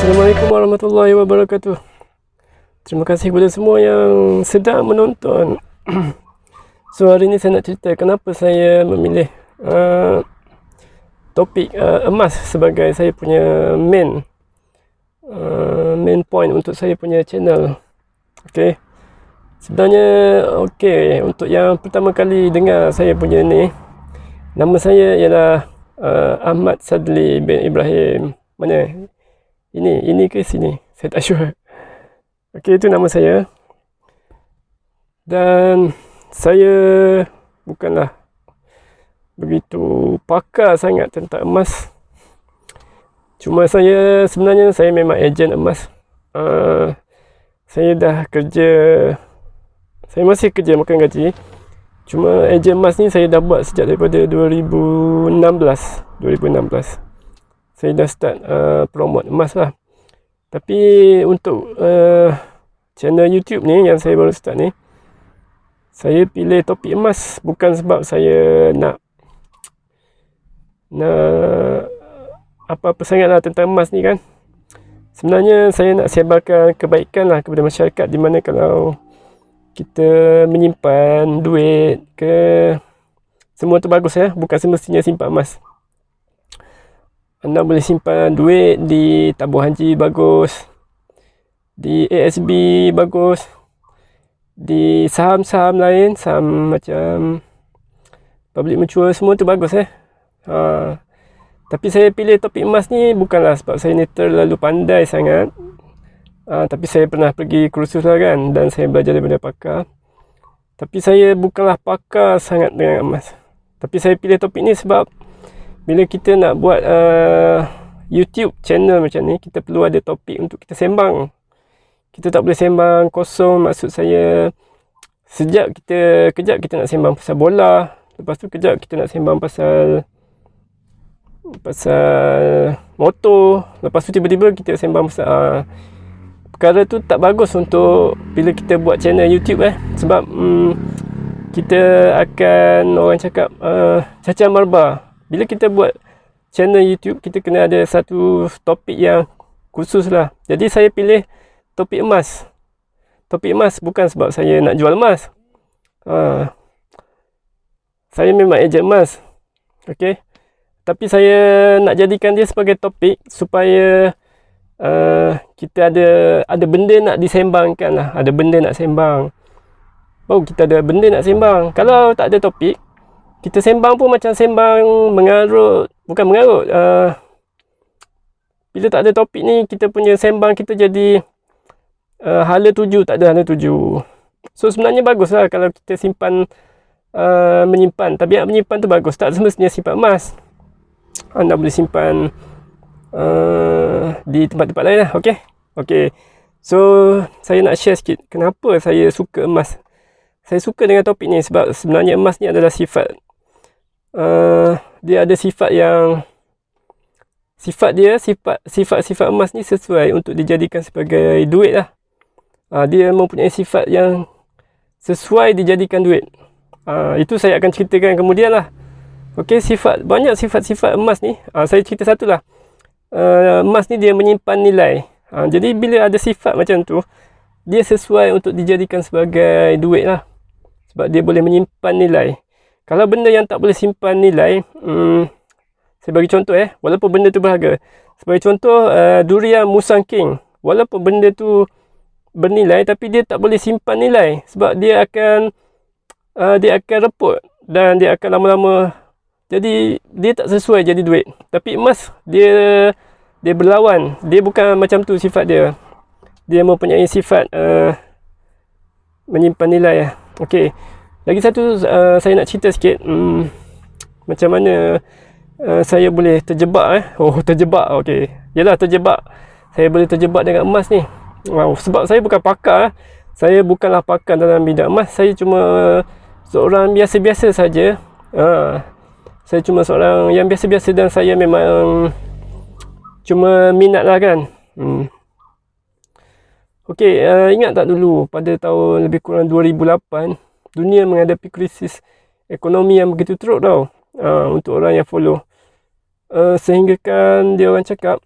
Assalamualaikum warahmatullahi wabarakatuh. Terima kasih kepada semua yang sedang menonton. So hari ini saya nak cerita kenapa saya memilih topik emas sebagai saya punya main point untuk saya punya channel. Okay. Sebenarnya untuk yang pertama kali dengar saya punya ni, nama saya ialah Ahmad Sadli bin Ibrahim. Mana? Ini ke sini? Saya tak sure. Okey, itu nama saya. Dan saya bukanlah begitu pakar sangat tentang emas. Cuma sebenarnya saya memang ejen emas. Saya dah kerja, saya masih kerja makan gaji. Cuma ejen emas ni saya dah buat sejak daripada 2016. Saya dah start promote emas lah. Tapi untuk channel YouTube ni yang saya baru start ni, saya pilih topik emas bukan sebab saya nak apa-apa sangat lah tentang emas ni kan. Sebenarnya saya nak sebarkan kebaikan lah kepada masyarakat, di mana kalau kita menyimpan duit semua tu bagus ya, bukan semestinya simpan emas. Anda boleh simpan duit di tabung haji bagus, di ASB bagus, di saham-saham lain, saham macam public mutual, semua tu bagus Tapi saya pilih topik emas ni bukanlah sebab saya ni terlalu pandai sangat. Tapi saya pernah pergi kursus lah kan, dan saya belajar daripada pakar. Tapi saya bukanlah pakar sangat dengan emas. Tapi saya pilih topik ni sebab bila kita nak buat YouTube channel macam ni, kita perlu ada topik untuk kita sembang. Kita tak boleh sembang kosong. Maksud saya, kejap kita nak sembang pasal bola, lepas tu kejap kita nak sembang pasal motor, lepas tu tiba-tiba kita sembang pasal perkara tu tak bagus untuk bila kita buat channel YouTube sebab kita akan, orang cakap, cacah marba. Bila kita buat channel YouTube, kita kena ada satu topik yang khusus lah. Jadi saya pilih topik emas. Topik emas bukan sebab saya nak jual emas. Saya memang ejen emas. Okay. Tapi saya nak jadikan dia sebagai topik supaya kita ada benda nak disembangkan lah. Ada benda nak sembang. Baru kita ada benda nak sembang. Kalau tak ada topik, kita sembang pun macam sembang mengarut. Bukan mengarut. Bila tak ada topik ni, kita punya sembang kita jadi hala tuju, tak ada hala tuju. So sebenarnya bagus lah kalau kita simpan, menyimpan. Tabiat menyimpan tu bagus. Tak semestinya simpan emas. Anda boleh simpan di tempat-tempat lain lah. Okay. So saya nak share sikit kenapa saya suka emas. Saya suka dengan topik ni sebab sebenarnya emas ni adalah sifat. Dia ada sifat sifat emas ni sesuai untuk dijadikan sebagai duit lah. Dia mempunyai sifat yang sesuai dijadikan duit. Itu saya akan ceritakan kemudian lah. Okey, banyak sifat-sifat emas ni. Saya cerita satu lah. Emas ni dia menyimpan nilai. Jadi bila ada sifat macam tu, dia sesuai untuk dijadikan sebagai duit lah. Sebab dia boleh menyimpan nilai. Kalau benda yang tak boleh simpan nilai, saya bagi contoh walaupun benda tu berharga. Sebagai contoh, durian Musang King. Walaupun benda tu bernilai, tapi dia tak boleh simpan nilai. Sebab dia akan reput dan dia akan lama-lama, jadi dia tak sesuai jadi duit. Tapi emas, dia berlawan. Dia bukan macam tu sifat dia. Dia mempunyai sifat menyimpan nilai. Okey. Lagi satu, saya nak cerita sikit macam mana saya boleh terjebak. Terjebak. Okey. Yalah, terjebak. Saya boleh terjebak dengan emas ni. Sebab saya bukan pakar. Saya bukanlah pakar dalam bidang emas. Saya cuma seorang biasa-biasa saja. Saya cuma seorang yang biasa-biasa, dan saya memang cuma minat lah kan. Okey, ingat tak dulu pada tahun lebih kurang 2008, dunia menghadapi krisis ekonomi yang begitu teruk tau. Untuk orang yang follow. Sehingga kan dia orang cakap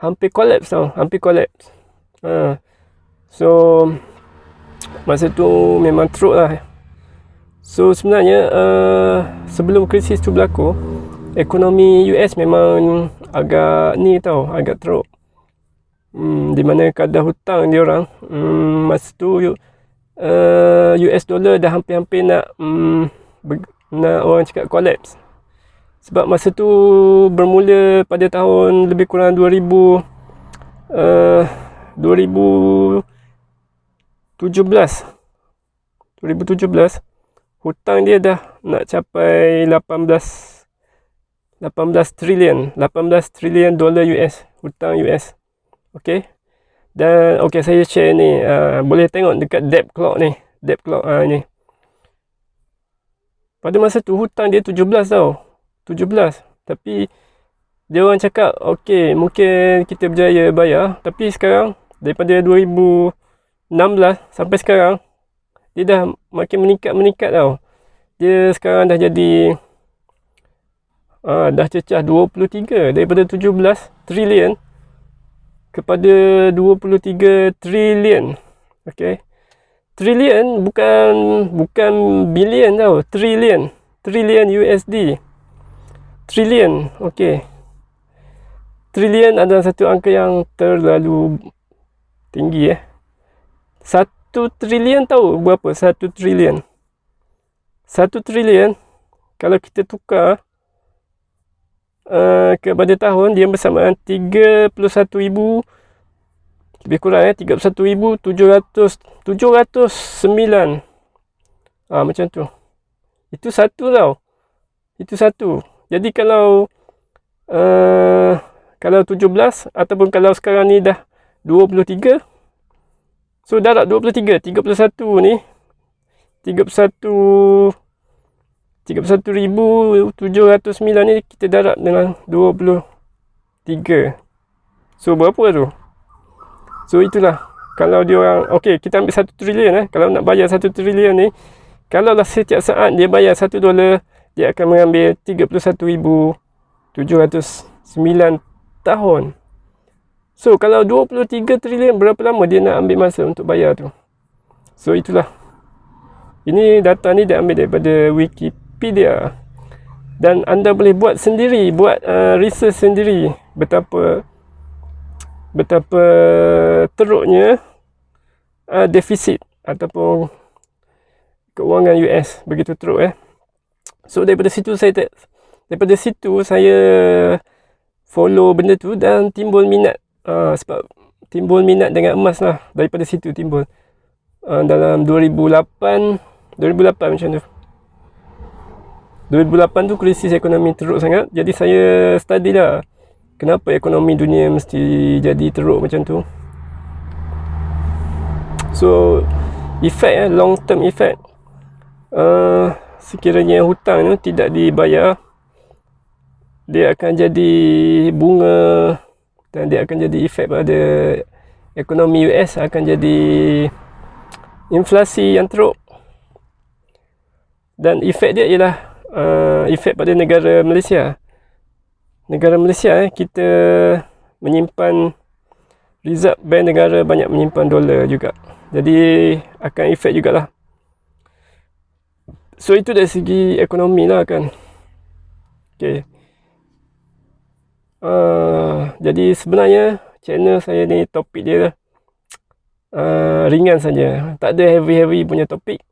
hampir collapse tau, hampir collapse. So masa tu memang teruk lah. So sebenarnya sebelum krisis tu berlaku, ekonomi US memang agak ni tau, agak teruk. Di mana kadar hutang dia orang masa tu US dollar dah hampir-hampir nak orang cakap collapse. Sebab masa tu bermula pada tahun lebih kurang 2017, hutang dia dah nak capai 18 trilion dolar US, hutang US. Okey. Dan okey, saya share ni, boleh tengok dekat debt clock ni, ni. Pada masa tu hutang dia 17 tau. 17. Tapi dia orang cakap okey, mungkin kita berjaya bayar, tapi sekarang daripada 2016 sampai sekarang dia dah makin meningkat tau. Dia sekarang dah jadi dah cecah 23 daripada 17 trilion kepada 23 trilion. Okey. Trilion bukan bilion tau, trilion USD. Trilion, okey. Trilion adalah satu angka yang terlalu tinggi 1 trilion tahu berapa? 1 trilion. 1 trilion kalau kita tukar kepada tahun, dia bersamaan 31,000 lebih kurang 31,709. Macam tu. Itu satu tau. Itu satu. Jadi kalau 17 ataupun kalau sekarang ni dah 23, so darab 23, 31 ni 31,709 ni kita darab dengan 23. So berapa tu? So itulah, kalau dia orang okey, kita ambil 1 trilion kalau nak bayar 1 trilion ni, kalau lah setiap saat dia bayar $1, dia akan mengambil 31,709 tahun. So kalau 23 trilion, berapa lama dia nak ambil masa untuk bayar tu? So itulah. Ini data ni dia ambil daripada Wikipedia. Dan anda boleh buat sendiri, buat research sendiri betapa teruknya defisit ataupun keuangan US, begitu teruk So daripada situ saya follow benda tu dan timbul minat. Sebab timbul minat dengan emas lah, daripada situ timbul. Dalam 2008 macam tu. 2008 tu krisis ekonomi teruk sangat. Jadi saya study lah, kenapa ekonomi dunia mesti jadi teruk macam tu. So effect long term effect, sekiranya hutang tu tidak dibayar, dia akan jadi bunga dan dia akan jadi efek pada ekonomi US, akan jadi inflasi yang teruk. Dan efek dia ialah efek pada negara Malaysia. Negara Malaysia kita menyimpan Reserve Bank negara banyak menyimpan dolar juga. Jadi akan efek jugalah. So itu dari segi ekonomi lah kan. Okay. Jadi sebenarnya channel saya ni topik dia ringan saja. Tak ada heavy punya topik.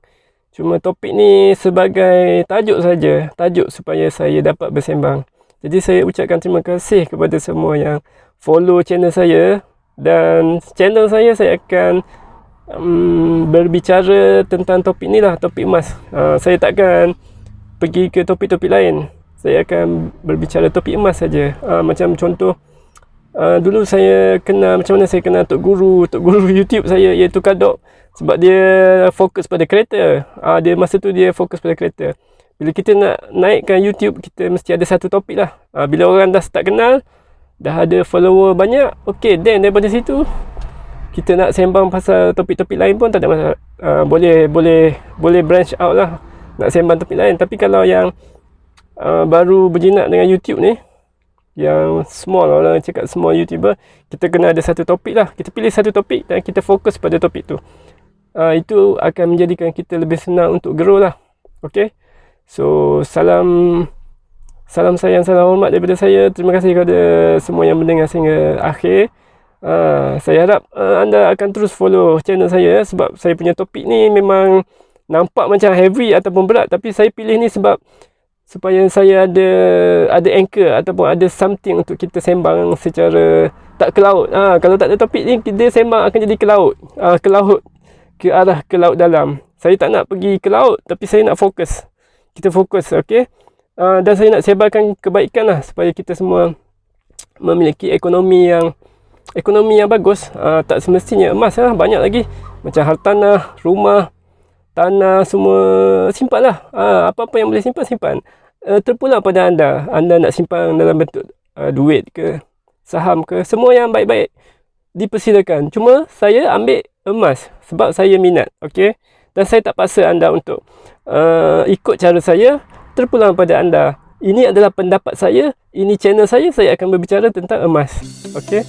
Cuma topik ni sebagai tajuk saja, tajuk supaya saya dapat bersembang. Jadi saya ucapkan terima kasih kepada semua yang follow channel saya. Dan channel saya akan berbicara tentang topik ni lah, topik emas. Saya takkan pergi ke topik-topik lain. Saya akan berbicara topik emas saja. Macam contoh, dulu saya kenal, macam mana saya kenal Tok Guru YouTube saya, iaitu Kadok. Sebab dia fokus pada kereta. Dia masa tu dia fokus pada kereta. Bila kita nak naikkan YouTube, kita mesti ada satu topik lah. Bila orang dah start kenal, dah ada follower banyak, okay, then daripada situ kita nak sembang pasal topik-topik lain pun tak ada masalah. Boleh branch out lah, nak sembang topik lain. Tapi kalau yang baru berjinak dengan YouTube ni, yang small, orang cakap small YouTuber, kita kena ada satu topik lah. Kita pilih satu topik dan kita fokus pada topik tu. Itu akan menjadikan kita lebih senang untuk grow lah. Okay. So salam sayang, salam hormat daripada saya. Terima kasih kepada semua yang mendengar sehingga akhir. Saya harap anda akan terus follow channel saya, sebab saya punya topik ni memang nampak macam heavy ataupun berat, tapi saya pilih ni sebab supaya saya ada anchor ataupun ada something untuk kita sembang secara tak ke laut. Kalau tak ada topik ni, dia sembang akan jadi ke laut. Ke arah ke laut dalam. Saya tak nak pergi ke laut, tapi saya nak fokus. Kita fokus, okey? Dan saya nak sebarkan kebaikan lah, supaya kita semua memiliki ekonomi yang bagus. Tak semestinya emas lah, banyak lagi. Macam hartanah, rumah, tanah, semua simpan lah. Apa-apa yang boleh simpan. Terpulang pada anda. Anda nak simpan dalam bentuk duit ke, saham ke, semua yang baik-baik dipersilakan. Cuma saya ambil emas sebab saya minat. Okay? Dan saya tak paksa anda untuk ikut cara saya. Terpulang pada anda. Ini adalah pendapat saya. Ini channel saya. Saya akan berbicara tentang emas. Okay?